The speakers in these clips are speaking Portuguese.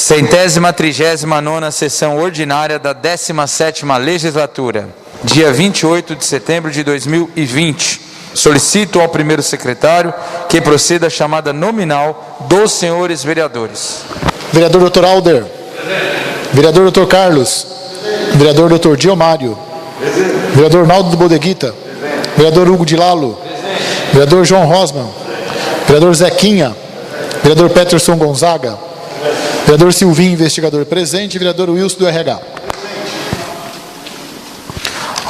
139ª sessão ordinária da 17ª legislatura, dia 28 de setembro de 2020. Solicito ao primeiro secretário que proceda a chamada nominal dos senhores vereadores. Vereador Dr. Alder. Vereador Dr. Carlos. Vereador Dr. Diomário. Vereador Naldo do Bodeguita. Vereador Hugo de Lalo. Vereador João Rosman. Vereador Zequinha. Vereador Peterson Gonzaga. Vereador Silvinho, investigador presente. Vereador Wilson do RH.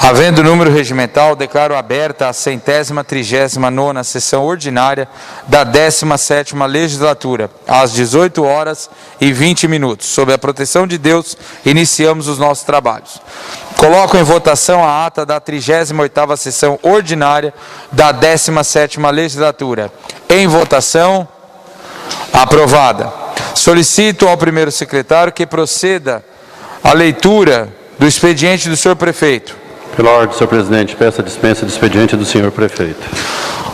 Havendo número regimental, declaro aberta a 139ª sessão ordinária da 17ª legislatura, às 18h20. Sob a proteção de Deus, iniciamos os nossos trabalhos. Coloco em votação a ata da 38ª sessão ordinária da 17ª legislatura. Em votação, aprovada. Solicito ao primeiro secretário que proceda à leitura do expediente do senhor prefeito. Pela ordem, senhor presidente, peço a dispensa do expediente do senhor prefeito.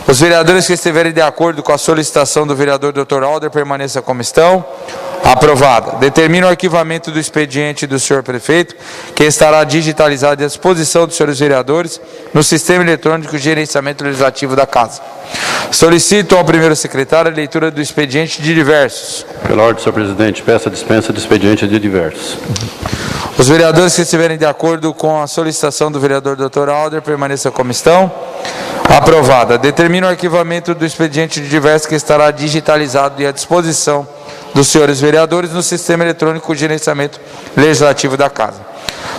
Os vereadores que estiverem de acordo com a solicitação do vereador Dr. Alder permaneçam como estão. Aprovada. Determino o arquivamento do expediente do senhor prefeito, que estará digitalizado à disposição dos senhores vereadores no sistema eletrônico de gerenciamento legislativo da Casa. Solicito ao primeiro secretário a leitura do expediente de diversos. Pela ordem, senhor presidente, peço a dispensa do expediente de diversos. Os vereadores que estiverem de acordo com a solicitação do vereador Dr. Alder permaneçam como estão. Aprovada. Determino o arquivamento do expediente de diversos, que estará digitalizado e à disposição dos senhores vereadores no sistema eletrônico de gerenciamento legislativo da Casa.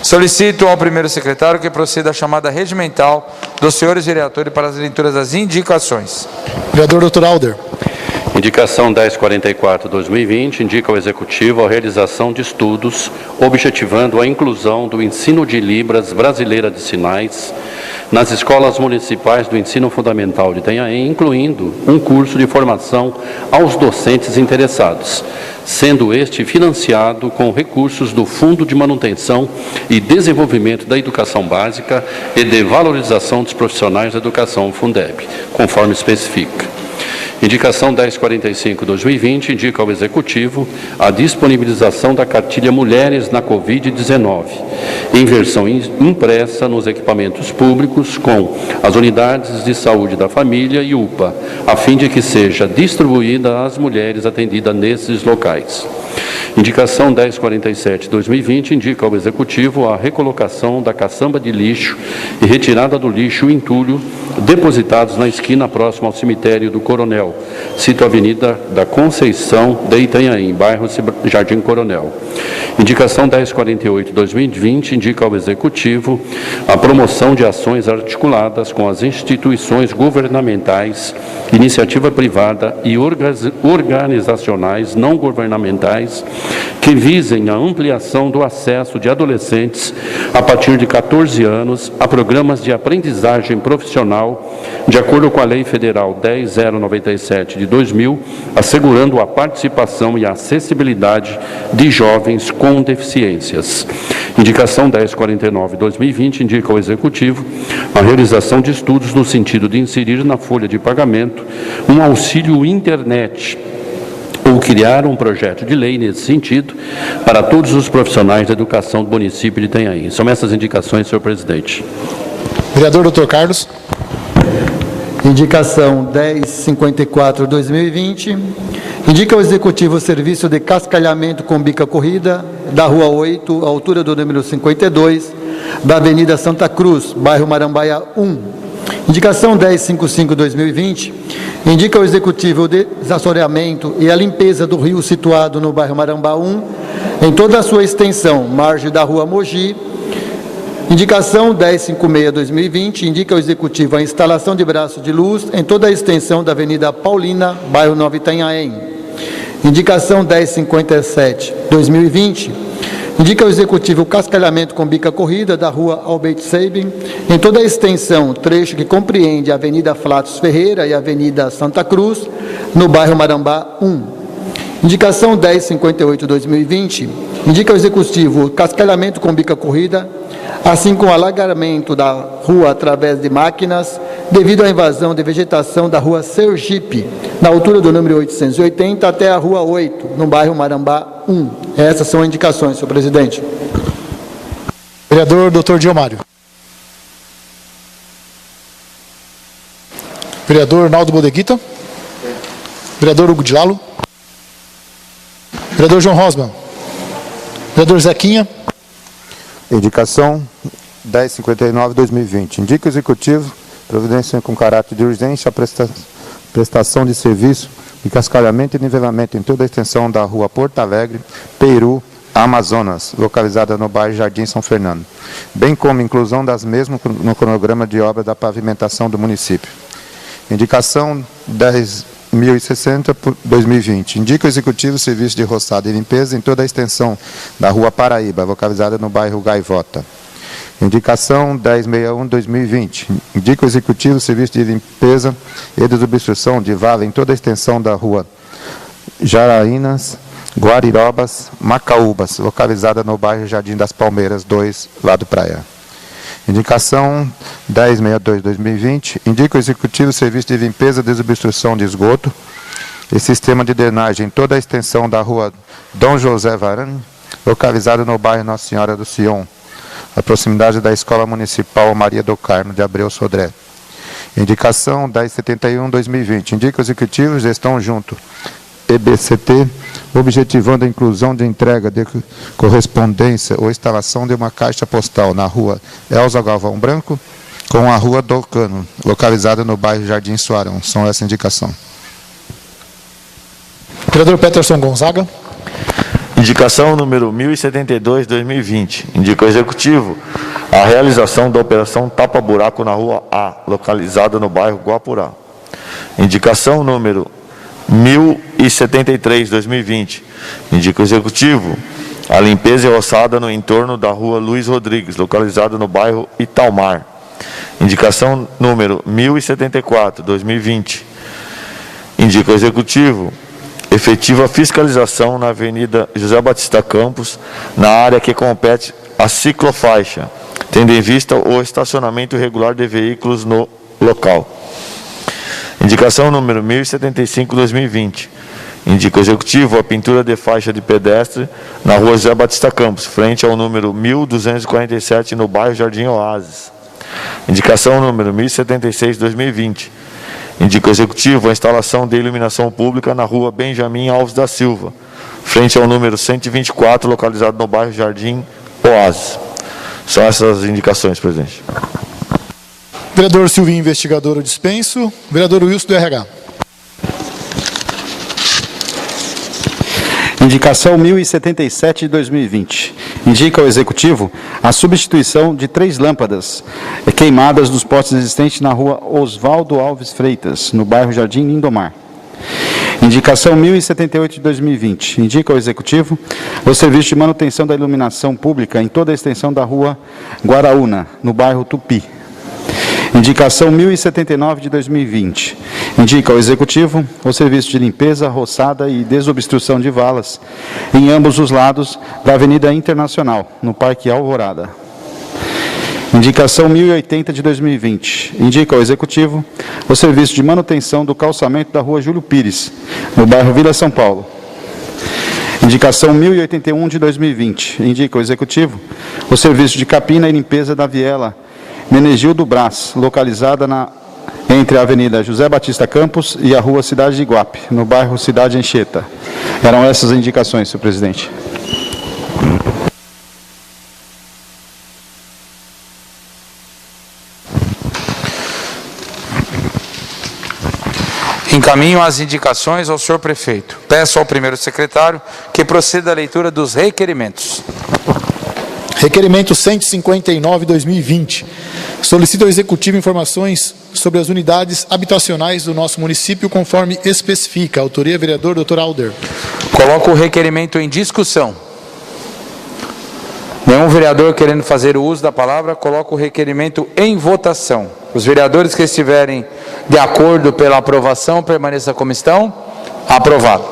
Solicito ao primeiro secretário que proceda à chamada regimental dos senhores vereadores para as leituras das indicações. Vereador Dr. Alder. Indicação 1044/2020 indica ao Executivo a realização de estudos objetivando a inclusão do ensino de Libras Brasileira de Sinais nas escolas municipais do ensino fundamental de Itanhaém, incluindo um curso de formação aos docentes interessados, sendo este financiado com recursos do Fundo de Manutenção e Desenvolvimento da Educação Básica e de Valorização dos Profissionais da Educação, Fundeb, conforme especifica. Indicação 1045/2020 indica ao Executivo a disponibilização da cartilha Mulheres na Covid-19, em versão impressa nos equipamentos públicos com as unidades de saúde da família e UPA, a fim de que seja distribuída às mulheres atendidas nesses locais. Indicação 1047/2020 indica ao Executivo a recolocação da caçamba de lixo e retirada do lixo e entulho depositados na esquina próxima ao cemitério do Coronel, cito a Avenida da Conceição de Itanhaém, bairro Jardim Coronel. Indicação 1048/2020 indica ao Executivo a promoção de ações articuladas com as instituições governamentais, iniciativa privada e organizacionais não governamentais que visem a ampliação do acesso de adolescentes a partir de 14 anos a programas de aprendizagem profissional, de acordo com a Lei Federal 10.097 de 2000, assegurando a participação e a acessibilidade de jovens com deficiências. Indicação 1049/2020 indica ao Executivo a realização de estudos no sentido de inserir na folha de pagamento um auxílio internet ou criar um projeto de lei nesse sentido para todos os profissionais da educação do município de Itanhaém. São essas indicações, senhor presidente. Vereador Dr. Carlos. Indicação 1054/2020 indica ao Executivo o serviço de cascalhamento com bica corrida da Rua 8, altura do número 52, da Avenida Santa Cruz, bairro Marambaia 1. Indicação 1055/2020 indica ao Executivo o desassoreamento e a limpeza do rio situado no bairro Marambá 1, em toda a sua extensão, margem da Rua Mogi. Indicação 1056/2020 indica ao Executivo a instalação de braços de luz em toda a extensão da Avenida Paulina, bairro Nova Itanhaém. Indicação 1057/2020 indica ao Executivo o cascalhamento com bica corrida da Rua Albert Sabin em toda a extensão, trecho que compreende a Avenida Flatos Ferreira e a Avenida Santa Cruz, no bairro Marambá 1. Indicação 1058/2020 indica ao Executivo o cascalhamento com bica corrida, assim como o alagamento da rua através de máquinas, devido à invasão de vegetação da Rua Sergipe, na altura do número 880 até a Rua 8, no bairro Marambá 1. Essas são indicações, senhor presidente. Vereador Dr. Diomário. Vereador Naldo Bodeguita. Vereador Hugo de Lalo. Vereador João Rosman. Vereador Zequinha. Indicação 1059/2020. Indica o Executivo providência com caráter de urgência a prestação de serviço de cascalhamento e nivelamento em toda a extensão da rua Porto Alegre, Peru, Amazonas, localizada no bairro Jardim São Fernando, bem como inclusão das mesmas no cronograma de obra da pavimentação do município. Indicação 10.060/2020. Indica o Executivo serviço de roçada e limpeza em toda a extensão da rua Paraíba, localizada no bairro Gaivota. Indicação 1061/2020. Indica o Executivo serviço de limpeza e desobstrução de vala em toda a extensão da rua Jaraínas, Guarirobas, Macaúbas, localizada no bairro Jardim das Palmeiras 2, lado praia. Indicação 1062/2020. Indica o Executivo serviço de limpeza e desobstrução de esgoto e sistema de drenagem em toda a extensão da rua Dom José Varane, localizada no bairro Nossa Senhora do Sion, a proximidade da Escola Municipal Maria do Carmo de Abreu Sodré. Indicação 1071/2020. Indica o Executivo gestão junto EBCT, objetivando a inclusão de entrega de correspondência ou instalação de uma caixa postal na rua Elza Galvão Branco com a rua do Cano, localizada no bairro Jardim Suarão. São essa indicação. Vereador Peterson Gonzaga. Indicação número 1072/2020. Indica o Executivo a realização da operação tapa-buraco na rua A, localizada no bairro Guapurá. Indicação número 1073/2020. Indica o Executivo a limpeza e roçada no entorno da rua Luiz Rodrigues, localizada no bairro Italmar. Indicação número 1074/2020. Indica o Executivo efetiva fiscalização na Avenida José Batista Campos, na área que compete a ciclofaixa, tendo em vista o estacionamento irregular de veículos no local. Indicação número 1075/2020. Indica o Executivo a pintura de faixa de pedestre na rua José Batista Campos, frente ao número 1247, no bairro Jardim Oásis. Indicação número 1076/2020. Indica o Executivo a instalação de iluminação pública na rua Benjamin Alves da Silva, frente ao número 124, localizado no bairro Jardim Oásis. São essas indicações, presidente. Vereador Silvinho, investigador, eu dispenso. Vereador Wilson, do RH. Indicação 1077/2020. Indica ao Executivo a substituição de 3 lâmpadas queimadas dos postes existentes na rua Oswaldo Alves Freitas, no bairro Jardim Lindomar. Indicação 1078/2020. Indica ao Executivo o serviço de manutenção da iluminação pública em toda a extensão da rua Guaraúna, no bairro Tupi. Indicação 1079/2020. Indica ao Executivo o serviço de limpeza, roçada e desobstrução de valas em ambos os lados da Avenida Internacional, no Parque Alvorada. Indicação 1080/2020. Indica ao Executivo o serviço de manutenção do calçamento da rua Júlio Pires, no bairro Vila São Paulo. Indicação 1081/2020. Indica ao Executivo o serviço de capina e limpeza da viela Menegildo Brás, localizada entre a Avenida José Batista Campos e a Rua Cidade de Iguape, no bairro Cidade Anchieta. Eram essas as indicações, senhor presidente. Encaminho as indicações ao senhor prefeito. Peço ao primeiro secretário que proceda à leitura dos requerimentos. Requerimento 159/2020. Solicita ao Executivo informações sobre as unidades habitacionais do nosso município, conforme especifica. Autoria, vereador Dr. Alder. Coloco o requerimento em discussão. Nenhum vereador querendo fazer o uso da palavra, coloco o requerimento em votação. Os vereadores que estiverem de acordo pela aprovação, permaneça como estão. Aprovado.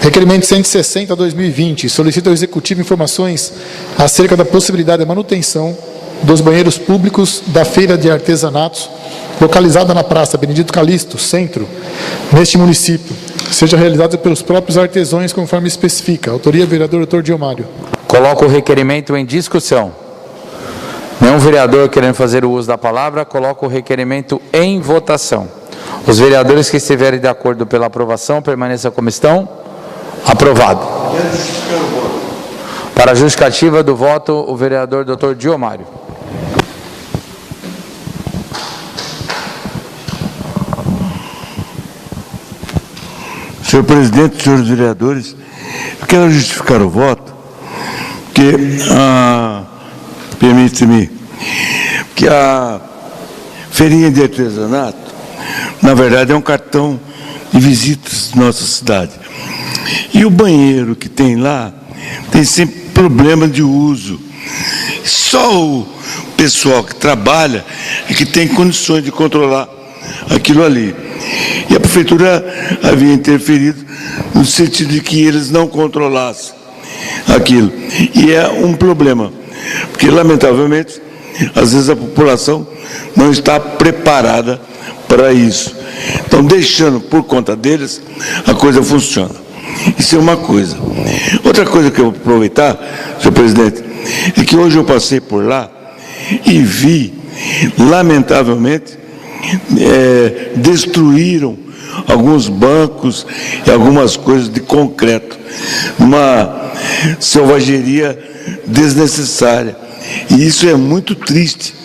Requerimento 160/2020. Solicita ao Executivo informações acerca da possibilidade da manutenção dos banheiros públicos da Feira de Artesanatos, localizada na Praça Benedito Calixto, centro, neste município, seja realizada pelos próprios artesãos, conforme especifica. Autoria, vereador Dr. Diomário. Coloco o requerimento em discussão. Nenhum vereador querendo fazer o uso da palavra, coloco o requerimento em votação. Os vereadores que estiverem de acordo pela aprovação, permaneçam como estão. Aprovado. Para a justificativa do voto, o vereador Dr. Diomário. Senhor presidente, senhores vereadores, eu quero justificar o voto, porque, permite-me, que a feirinha de artesanato, na verdade, é um cartão de visitas da nossa cidade. E o banheiro que tem lá, tem sempre problema de uso. Só o pessoal que trabalha é que tem condições de controlar aquilo ali. E a prefeitura havia interferido no sentido de que eles não controlassem aquilo. E é um problema, porque, lamentavelmente, às vezes a população não está preparada para isso. Então, deixando por conta deles, a coisa funciona. Isso é uma coisa. Outra coisa que eu vou aproveitar, senhor presidente, é que hoje eu passei por lá e vi, lamentavelmente, destruíram alguns bancos e algumas coisas de concreto, uma selvageria desnecessária. E isso é muito triste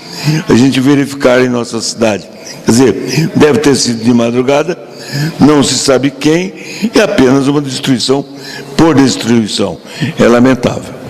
a gente verificar em nossa cidade. Quer dizer, deve ter sido de madrugada, não se sabe quem, e apenas uma destruição por destruição. É lamentável.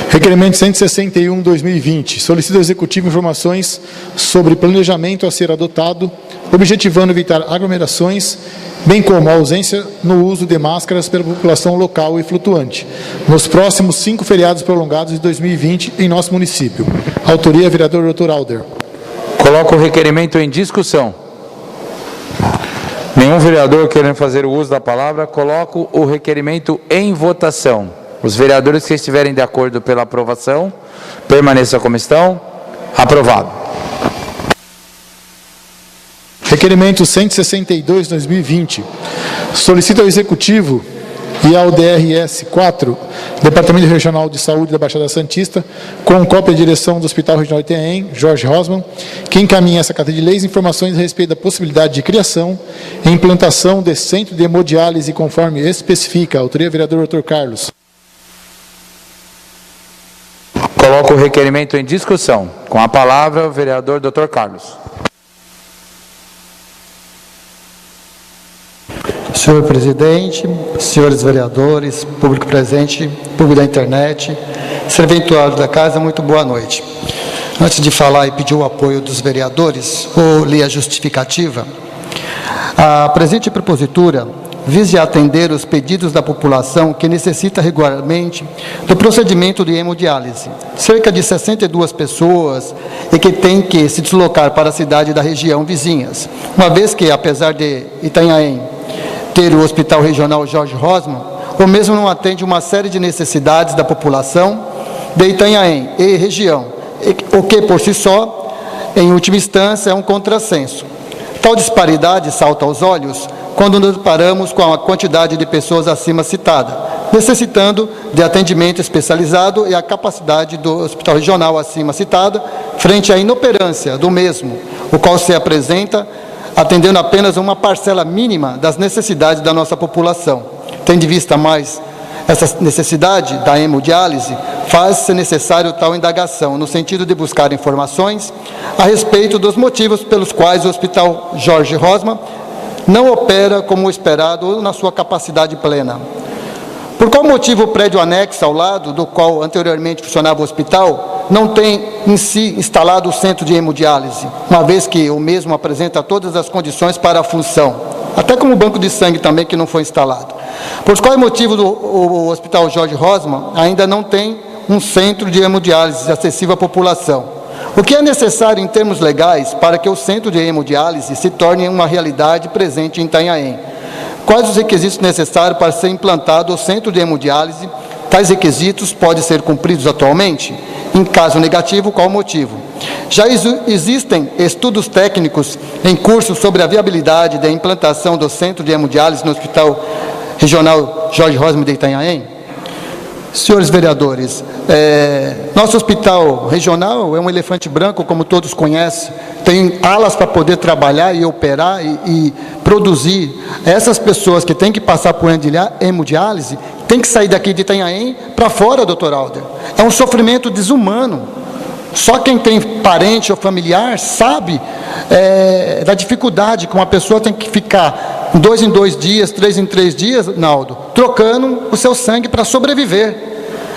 Requerimento 161/2020. Solicita ao Executivo informações sobre planejamento a ser adotado, objetivando evitar aglomerações, bem como a ausência no uso de máscaras pela população local e flutuante, nos próximos 5 feriados prolongados de 2020 em nosso município. Autoria, vereador Dr. Alder. Coloco o requerimento em discussão. Nenhum vereador querendo fazer o uso da palavra, coloco o requerimento em votação. Os vereadores que estiverem de acordo pela aprovação, permaneçam como estão. Aprovado. Requerimento 162/2020. Solicita ao Executivo e ao DRS 4, Departamento Regional de Saúde da Baixada Santista, com cópia da direção do Hospital Regional de Itanhaém, Jorge Rosman, que encaminha essa carta de leis informações a respeito da possibilidade de criação e implantação de centro de hemodiálise conforme especifica. Autoria, vereador Dr. Carlos. Coloco o requerimento em discussão. Com a palavra, o vereador Dr. Carlos. Senhor presidente, senhores vereadores, público presente, público da internet, serventuário da casa, muito boa noite. Antes de falar e pedir o apoio dos vereadores, vou ler a justificativa. A presente propositura vise atender os pedidos da população que necessita regularmente do procedimento de hemodiálise. Cerca de 62 pessoas e que têm que se deslocar para a cidade da região vizinhas, uma vez que, apesar de Itanhaém ter o Hospital Regional Jorge Rosman, o mesmo não atende uma série de necessidades da população de Itanhaém e região, o que, por si só, em última instância, é um contrassenso. Tal disparidade salta aos olhos quando nos deparamos com a quantidade de pessoas acima citada, necessitando de atendimento especializado e a capacidade do hospital regional acima citada, frente à inoperância do mesmo, o qual se apresenta atendendo apenas uma parcela mínima das necessidades da nossa população. Tendo em vista mais essa necessidade da hemodiálise, faz-se necessário tal indagação, no sentido de buscar informações a respeito dos motivos pelos quais o Hospital Jorge Rosman não opera como esperado ou na sua capacidade plena. Por qual motivo o prédio anexo ao lado, do qual anteriormente funcionava o hospital, não tem em si instalado o centro de hemodiálise, uma vez que o mesmo apresenta todas as condições para a função, até como o banco de sangue também que não foi instalado? Por qual motivo o Hospital Jorge Rosman ainda não tem um centro de hemodiálise acessível à população, O que é necessário em termos legais para que o centro de hemodiálise se torne uma realidade presente em Itanhaém? Quais os requisitos necessários para ser implantado o centro de hemodiálise? Tais requisitos podem ser cumpridos atualmente? Em caso negativo, qual o motivo? Já existem estudos técnicos em curso sobre a viabilidade da implantação do centro de hemodiálise no Hospital Regional Jorge Rosman de Itanhaém? Senhores vereadores, nosso hospital regional é um elefante branco, como todos conhecem, tem alas para poder trabalhar e operar e produzir. Essas pessoas que têm que passar por hemodiálise, têm que sair daqui de Itanhaém para fora, doutor Alder. É um sofrimento desumano. Só quem tem parente ou familiar sabe da dificuldade que uma pessoa tem que ficar 2 em 2 dias, 3 em 3 dias, Naldo, trocando o seu sangue para sobreviver.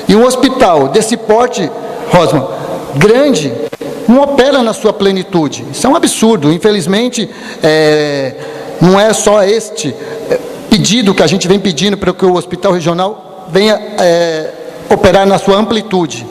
E um hospital desse porte, Rosman, grande, não opera na sua plenitude. Isso é um absurdo. Infelizmente, não é só este pedido que a gente vem pedindo para que o hospital regional venha operar na sua amplitude.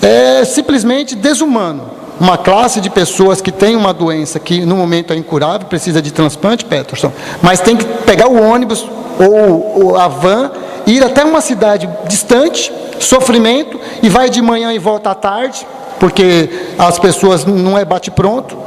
É simplesmente desumano. Uma classe de pessoas que tem uma doença que no momento é incurável, precisa de transplante, Peterson, mas tem que pegar o ônibus ou a van, ir até uma cidade distante, sofrimento, e vai de manhã e volta à tarde, porque as pessoas não é bate-pronto.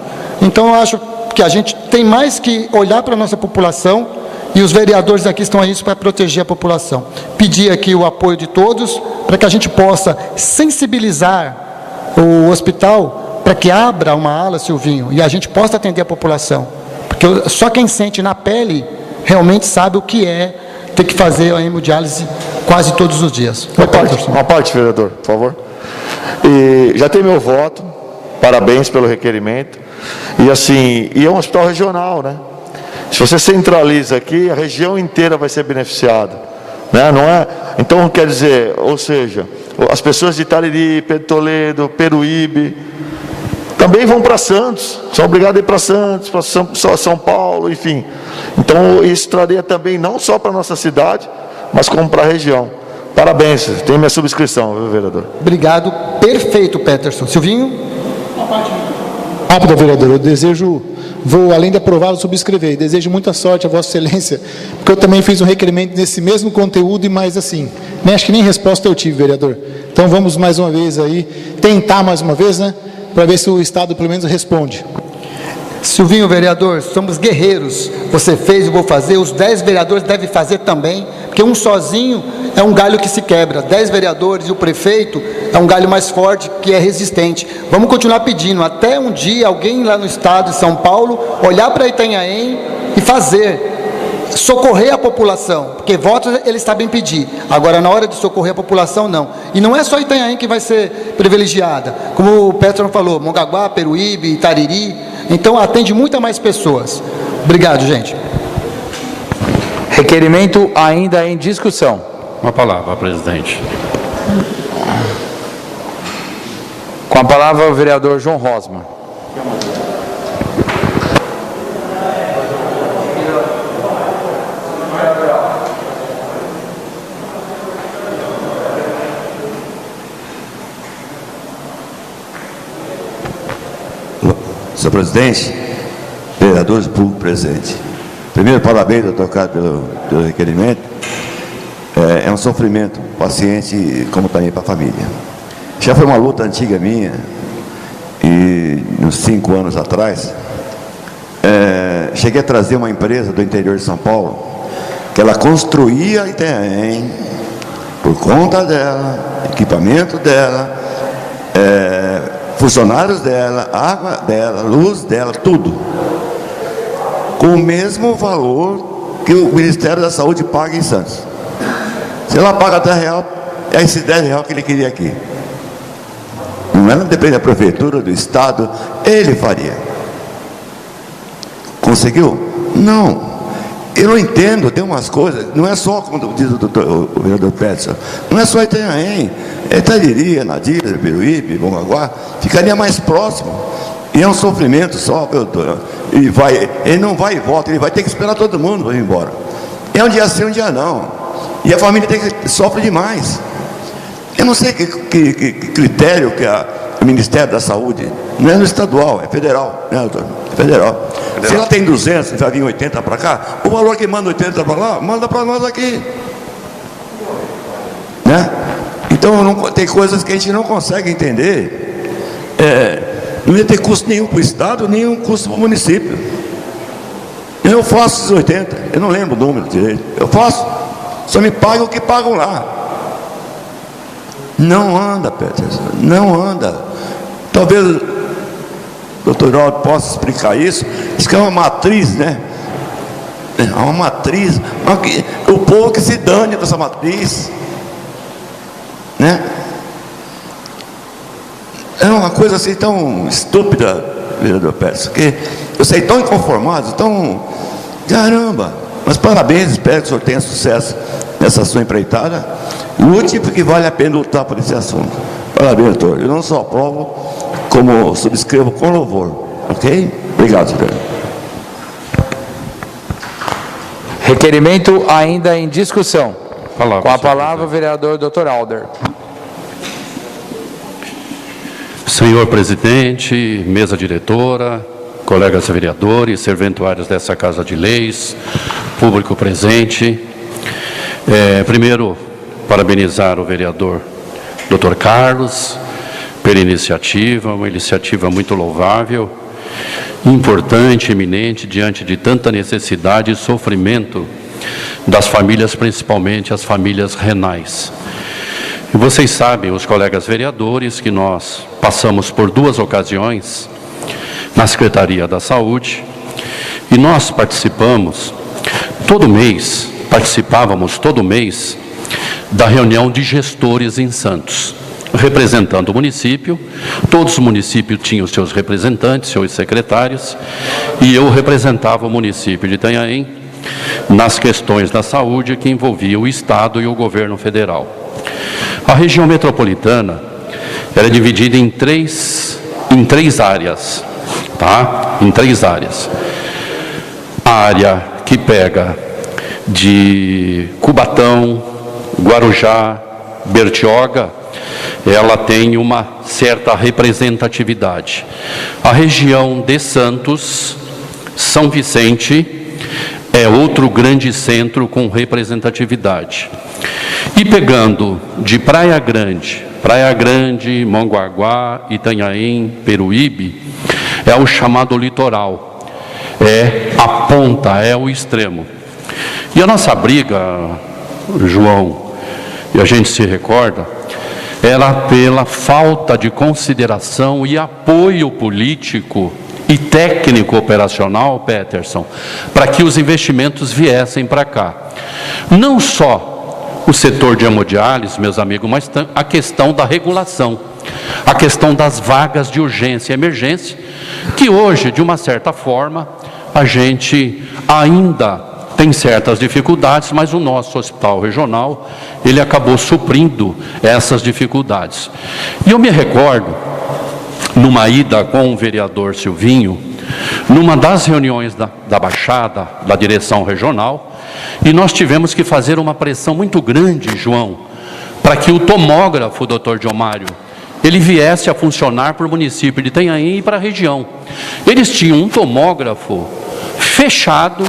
Então, eu acho que a gente tem mais que olhar para a nossa população, e os vereadores aqui estão aí para proteger a população. Pedir aqui o apoio de todos, para que a gente possa sensibilizar o hospital para que abra uma ala, Silvinho, e a gente possa atender a população. Porque só quem sente na pele realmente sabe o que é ter que fazer a hemodiálise quase todos os dias. Uma parte, vereador, por favor. E já tem meu voto, parabéns pelo requerimento. E assim, é um hospital regional, né? Se você centraliza aqui, a região inteira vai ser beneficiada, né? Não é? Então, quer dizer, ou seja, as pessoas de Itariri, Pedro Toledo, Peruíbe, também vão para Santos, são obrigados a ir para Santos, para São Paulo, enfim. Então, isso traria também, não só para a nossa cidade, mas como para a região. Parabéns, tem minha subscrição, viu, vereador? Obrigado, perfeito, Peterson. Silvinho? Rápido, vereador, vou, além de aprová-lo, subscrever. Desejo muita sorte a Vossa Excelência, porque eu também fiz um requerimento nesse mesmo conteúdo, e mais assim, acho que nem resposta eu tive, vereador. Então, vamos mais uma vez aí, tentar mais uma vez, né? Para ver se o Estado pelo menos responde. Silvinho, vereador, somos guerreiros. Você fez, eu vou fazer, os 10 vereadores devem fazer também, porque um sozinho é um galho que se quebra. 10 vereadores e o prefeito é um galho mais forte, que é resistente. Vamos continuar pedindo, até um dia alguém lá no estado de São Paulo olhar para Itanhaém e fazer, socorrer a população, porque votos eles sabem pedir, agora na hora de socorrer a população não. E não é só Itanhaém que vai ser privilegiada, como o Petro falou, Mongaguá, Peruíbe, Itariri, então atende muita mais pessoas. Obrigado, gente. Requerimento ainda em discussão. Uma palavra, presidente. Com a palavra o vereador João Rosman. Senhor presidente, vereadores, público presente. Primeiro, parabéns, doutor Carlos, pelo requerimento. É um sofrimento, paciente, como também para a família. Já foi uma luta antiga minha, e uns 5 anos atrás, cheguei a trazer uma empresa do interior de São Paulo, que ela construía Itanhaém, por conta dela, equipamento dela, funcionários dela, água dela, luz dela, tudo, com o mesmo valor que o Ministério da Saúde paga em Santos. Se ela paga R$10, é esses R$10 que ele queria aqui. Não depende da prefeitura, do estado, ele faria. Conseguiu? Não. Eu não entendo, tem umas coisas, não é só, como diz o vereador Peterson, não é só Itanhaém, é Itariri, Nadira, Peruíbe, Mongaguá, ficaria mais próximo. E é um sofrimento só, doutor. Ele não vai e volta, ele vai ter que esperar todo mundo para ir embora. É um dia sim, um dia não. E a família sofre demais. Eu não sei que critério que o Ministério da Saúde, não é no estadual, é federal, né, doutor? É federal. Se ela tem 200, vai vir 80 para cá, o valor que manda 80 para lá, manda para nós aqui. Né? Então, tem coisas que a gente não consegue entender. Não ia ter custo nenhum para o Estado, nenhum custo para o município. Eu faço esses 80, eu não lembro o número direito. Eu faço, só me pagam o que pagam lá. Não anda, Peterson, não anda. Talvez o doutor Aldo possa explicar isso. Diz que é uma matriz, né? É uma matriz. O povo que se dane com essa matriz. Né? É uma coisa assim tão estúpida, vereador Peterson, que eu sei tão inconformado, tão... Caramba! Mas parabéns, espero que o senhor tenha sucesso nessa sua empreitada. Lute porque vale a pena lutar por esse assunto. Parabéns, doutor. Eu não só aprovo, como subscrevo com louvor. Ok? Obrigado, senhor. Requerimento ainda em discussão. Com a palavra, o vereador Dr. Alder. Senhor presidente, mesa diretora, colegas vereadores, serventuários dessa Casa de Leis, público presente. Primeiro, parabenizar o vereador Dr. Carlos pela iniciativa, uma iniciativa muito louvável, importante, eminente, diante de tanta necessidade e sofrimento das famílias, principalmente as famílias renais. E vocês sabem, os colegas vereadores, que nós passamos por 2 ocasiões na Secretaria da Saúde, e nós participávamos todo mês da reunião de gestores em Santos, representando o município. Todos os municípios tinham seus representantes, seus secretários, e eu representava o município de Itanhaém nas questões da saúde que envolvia o Estado e o governo federal. A região metropolitana era dividida em três áreas, tá? Em 3 áreas. A área que pega de Cubatão, Guarujá, Bertioga, ela tem uma certa representatividade. A região de Santos, São Vicente, é outro grande centro com representatividade. E pegando de Praia Grande, Mongaguá, Itanhaém, Peruíbe, é o chamado litoral, é a ponta, é o extremo. E a nossa briga, João, e a gente se recorda, era pela falta de consideração e apoio político e técnico operacional, Peterson, para que os investimentos viessem para cá. Não só o setor de hemodiálise, meus amigos, mas a questão da regulação, a questão das vagas de urgência e emergência, que hoje, de uma certa forma, a gente ainda tem certas dificuldades, mas o nosso hospital regional, ele acabou suprindo essas dificuldades. E eu me recordo, numa ida com o vereador Silvinho, numa das reuniões da Baixada, da direção regional, e nós tivemos que fazer uma pressão muito grande, João, para que o tomógrafo, doutor Diomário, ele viesse a funcionar para o município de Itanhaém e para a região. Eles tinham um tomógrafo fechado,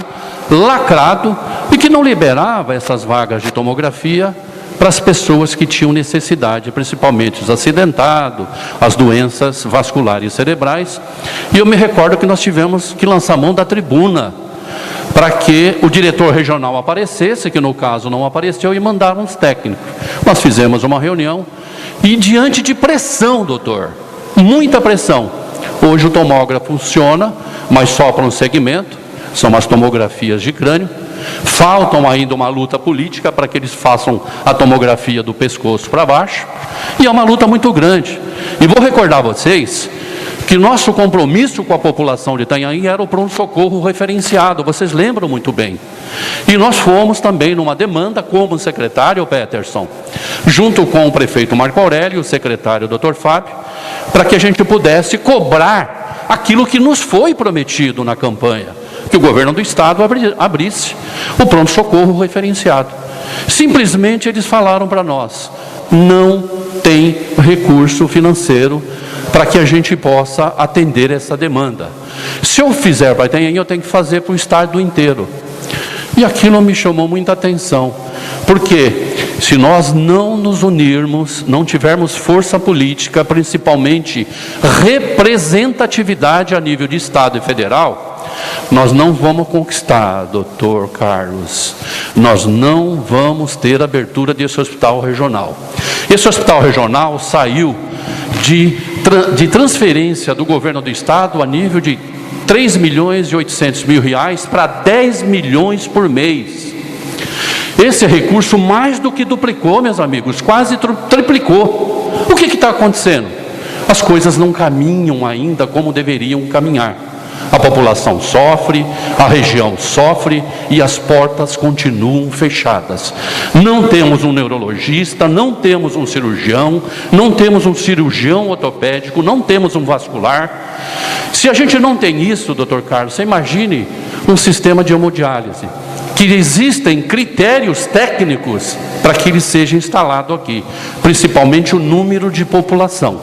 lacrado, e que não liberava essas vagas de tomografia para as pessoas que tinham necessidade, principalmente os acidentados, as doenças vasculares cerebrais. E eu me recordo que nós tivemos que lançar mão da tribuna para que o diretor regional aparecesse, que no caso não apareceu, e mandaram os técnicos. Nós fizemos uma reunião e, diante de pressão, doutor, muita pressão, hoje o tomógrafo funciona, mas só para um segmento, são as tomografias de crânio. Faltam ainda uma luta política para que eles façam a tomografia do pescoço para baixo, e é uma luta muito grande. E vou recordar a vocês que nosso compromisso com a população de Itanhaém era o pronto-socorro referenciado, vocês lembram muito bem. E nós fomos também numa demanda como secretário, Peterson, junto com o prefeito Marco Aurélio, o secretário Dr. Fábio, para que a gente pudesse cobrar aquilo que nos foi prometido na campanha, que o governo do estado abrisse o pronto-socorro referenciado. Simplesmente eles falaram para nós: não tem recurso financeiro para que a gente possa atender essa demanda. Se eu fizer para Itanhaém, eu tenho que fazer para o estado inteiro. E aquilo me chamou muita atenção, porque se nós não nos unirmos, não tivermos força política, principalmente representatividade a nível de estado e federal, nós não vamos conquistar, doutor Carlos, nós não vamos ter abertura desse hospital regional. Esse hospital regional saiu de transferência do governo do estado a nível de 3.800.000 reais para 10 milhões por mês. Esse recurso mais do que duplicou, meus amigos, quase triplicou. O que está acontecendo? As coisas não caminham ainda como deveriam caminhar. A população sofre, a região sofre e as portas continuam fechadas. Não temos um neurologista, não temos um cirurgião, não temos um cirurgião ortopédico, não temos um vascular. Se a gente não tem isso, doutor Carlos, você imagine um sistema de hemodiálise, que existem critérios técnicos para que ele seja instalado aqui, principalmente o número de população.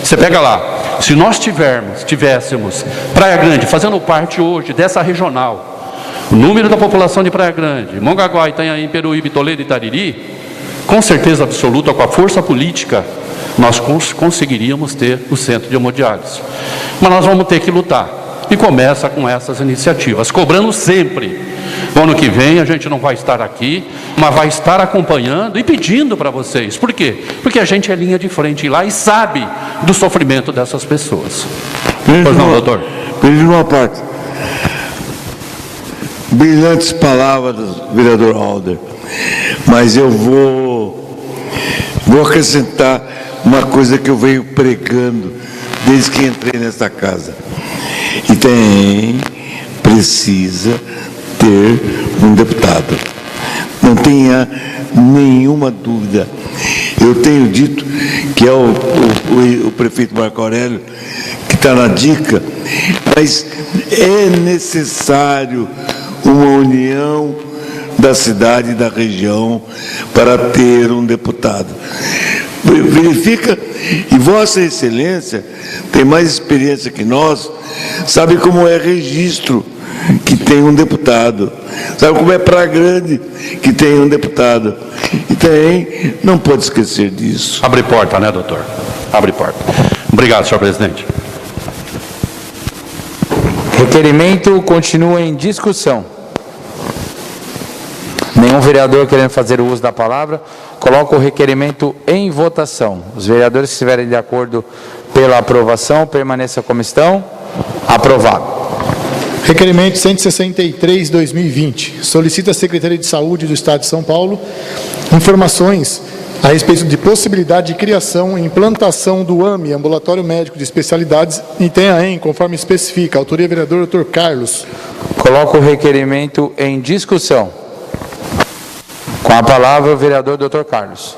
Você pega lá, se nós tivéssemos Praia Grande fazendo parte hoje dessa regional, o número da população de Praia Grande, Mongaguá, Itanhaém, Peruíbe, Toledo e Tariri, com certeza absoluta, com a força política, nós conseguiríamos ter o centro de hemodiálise. Mas nós vamos ter que lutar. E começa com essas iniciativas, cobrando sempre. No ano que vem a gente não vai estar aqui, mas vai estar acompanhando e pedindo para vocês. Por quê? Porque a gente é linha de frente lá e sabe do sofrimento dessas pessoas. Pois não, doutor? Perdi uma parte. Brilhantes palavras do vereador Alder, mas eu vou acrescentar uma coisa que eu venho pregando desde que entrei nesta casa. Itanhaém precisa ter um deputado. Não tenha nenhuma dúvida. Eu tenho dito que é o prefeito Marco Aurélio que está na dica, mas é necessário uma união da cidade e da região para ter um deputado. Verifica, e Vossa Excelência tem mais experiência que nós, sabe como é registro que tem um deputado, sabe como é Praia Grande que tem um deputado, e tem, não pode esquecer disso. Abre porta, né, doutor? Abre porta. Obrigado, senhor presidente. Requerimento continua em discussão. Nenhum vereador querendo fazer o uso da palavra. Coloco o requerimento em votação. Os vereadores que estiverem de acordo pela aprovação, permaneça como estão. Aprovado. Requerimento 163/2020. Solicita a Secretaria de Saúde do Estado de São Paulo informações a respeito de possibilidade de criação e implantação do AME, Ambulatório Médico de Especialidades, em Itanhaém, conforme especifica. Autoria vereador Dr. Carlos. Coloco o requerimento em discussão. Com a palavra o vereador Dr. Carlos.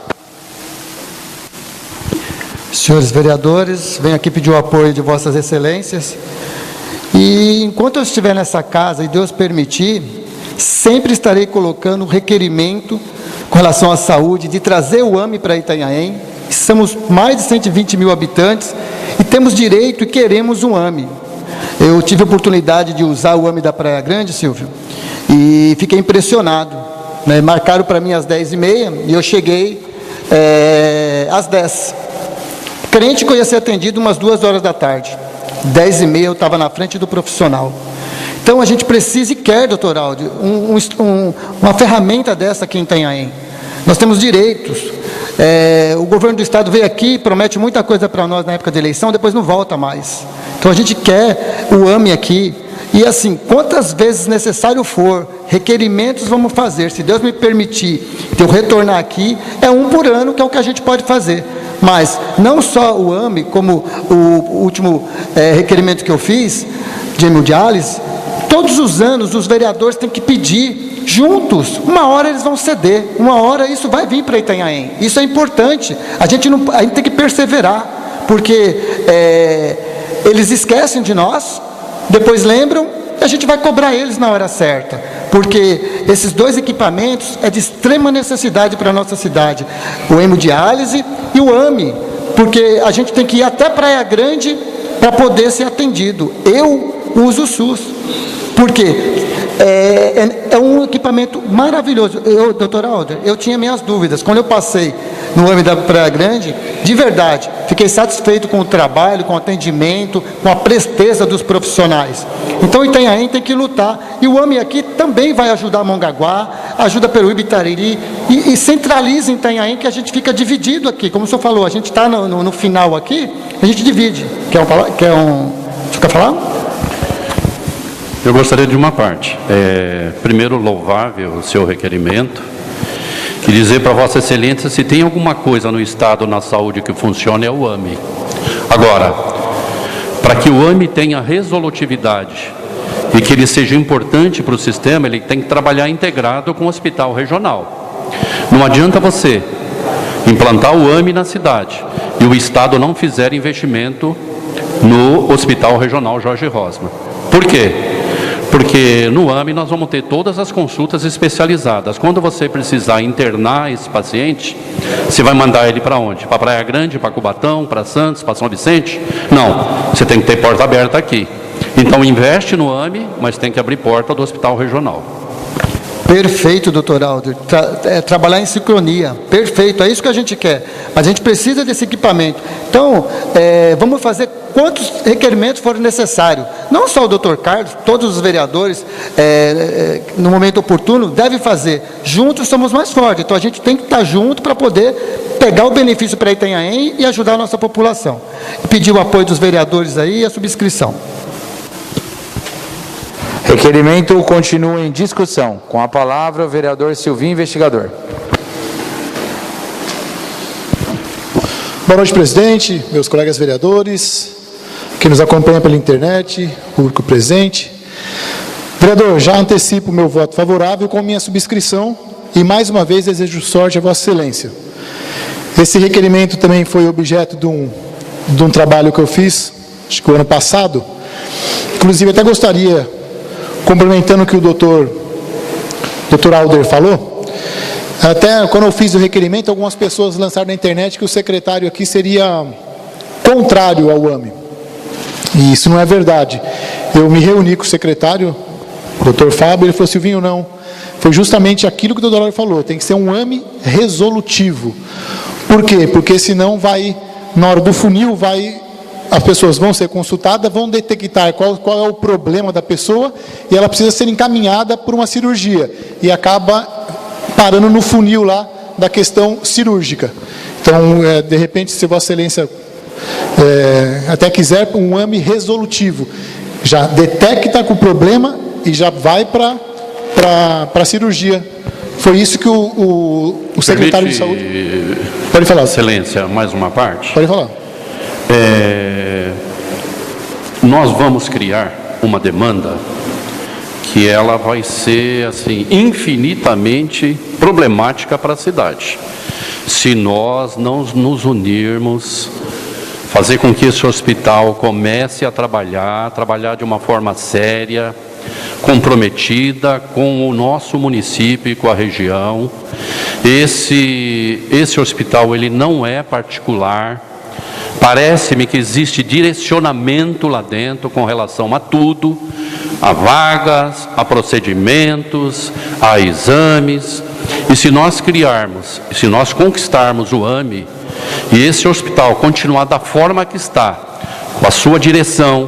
Senhores vereadores, venho aqui pedir o apoio de Vossas Excelências. E enquanto eu estiver nessa casa e Deus permitir, sempre estarei colocando requerimento com relação à saúde, de trazer o AME para Itanhaém. Somos mais de 120 mil habitantes e temos direito e queremos um AME. Eu tive a oportunidade de usar o AME da Praia Grande, Silvio, e fiquei impressionado. Marcaram para mim às 10h30 e eu cheguei às 10. Crente que eu ia ser atendido umas 2 horas da tarde. 10h30 eu estava na frente do profissional. Então a gente precisa e quer, doutor Aldi, uma ferramenta dessa aqui em Itanhaém. Nós temos direitos. O governo do estado veio aqui, promete muita coisa para nós na época de eleição, depois não volta mais. Então a gente quer o AME aqui. E assim, quantas vezes necessário for, requerimentos vamos fazer. Se Deus me permitir de eu retornar aqui, é 1 por ano, que é o que a gente pode fazer. Mas não só o AME, como o último requerimento que eu fiz, de hemodiálise, todos os anos os vereadores têm que pedir juntos. Uma hora eles vão ceder, uma hora isso vai vir para Itanhaém. Isso é importante. A gente tem que perseverar, porque eles esquecem de nós, depois lembram, e a gente vai cobrar eles na hora certa, porque esses 2 equipamentos é de extrema necessidade para a nossa cidade, o hemodiálise e o AME. porque a gente tem que ir até Praia Grande para poder ser atendido. Eu uso o SUS. Por quê? É um equipamento maravilhoso. Doutor Alder, eu tinha minhas dúvidas. Quando eu passei no AME da Praia Grande, de verdade, fiquei satisfeito com o trabalho, com o atendimento, com a presteza dos profissionais. Então, Itanhaém tem que lutar. E o AME aqui também vai ajudar Mongaguá, ajuda Peruíbe e Itariri, e centraliza em Itanhaém, que a gente fica dividido aqui. Como o senhor falou, a gente está no final aqui, a gente divide. Você quer falar? Eu gostaria de uma parte. Primeiro, louvável o seu requerimento, e dizer para Vossa Excelência, se tem alguma coisa no Estado na saúde que funcione, é o AME. Agora, para que o AME tenha resolutividade e que ele seja importante para o sistema, ele tem que trabalhar integrado com o hospital regional. Não adianta você implantar o AME na cidade e o Estado não fizer investimento no Hospital Regional Jorge Rosman. Por quê? Porque no AME nós vamos ter todas as consultas especializadas. Quando você precisar internar esse paciente, você vai mandar ele para onde? Para Praia Grande, para Cubatão, para Santos, para São Vicente? Não, você tem que ter porta aberta aqui. Então investe no AME, mas tem que abrir porta do Hospital Regional. Perfeito, doutor Alder. Trabalhar em sincronia. Perfeito, é isso que a gente quer. Mas a gente precisa desse equipamento. Então, vamos fazer quantos requerimentos forem necessários. Não só o doutor Carlos, todos os vereadores, no momento oportuno, devem fazer. Juntos somos mais fortes. Então, a gente tem que estar junto para poder pegar o benefício para Itanhaém e ajudar a nossa população. Pedir o apoio dos vereadores aí e a subscrição. Requerimento continua em discussão. Com a palavra, o vereador Silvinho, investigador. Boa noite, presidente, meus colegas vereadores, que nos acompanha pela internet, público presente. Vereador, já antecipo o meu voto favorável com minha subscrição e, mais uma vez, desejo sorte a Vossa Excelência. Esse requerimento também foi objeto de um trabalho que eu fiz, acho que o ano passado. Inclusive, até gostaria, complementando o que o doutor Alder falou, até quando eu fiz o requerimento, algumas pessoas lançaram na internet que o secretário aqui seria contrário ao AME. E isso não é verdade. Eu me reuni com o secretário, o doutor Fábio, ele falou: Silvinho, não. Foi justamente aquilo que o doutor Alder falou, tem que ser um AME resolutivo. Por quê? Porque senão na hora do funil, as pessoas vão ser consultadas, vão detectar qual é o problema da pessoa e ela precisa ser encaminhada por uma cirurgia e acaba parando no funil lá da questão cirúrgica. Então, de repente, se Vossa Excelência até quiser um AME resolutivo, já detecta com o problema e já vai para a cirurgia. Foi isso que o secretário de Saúde... Pode falar. Excelência, mais uma parte? Pode falar. Nós vamos criar uma demanda que ela vai ser assim, infinitamente problemática para a cidade. Se nós não nos unirmos, fazer com que esse hospital comece a trabalhar de uma forma séria, comprometida com o nosso município e com a região. Esse hospital, ele não é particular. Parece-me que existe direcionamento lá dentro com relação a tudo, a vagas, a procedimentos, a exames. E se nós se nós conquistarmos o AME, e esse hospital continuar da forma que está, com a sua direção,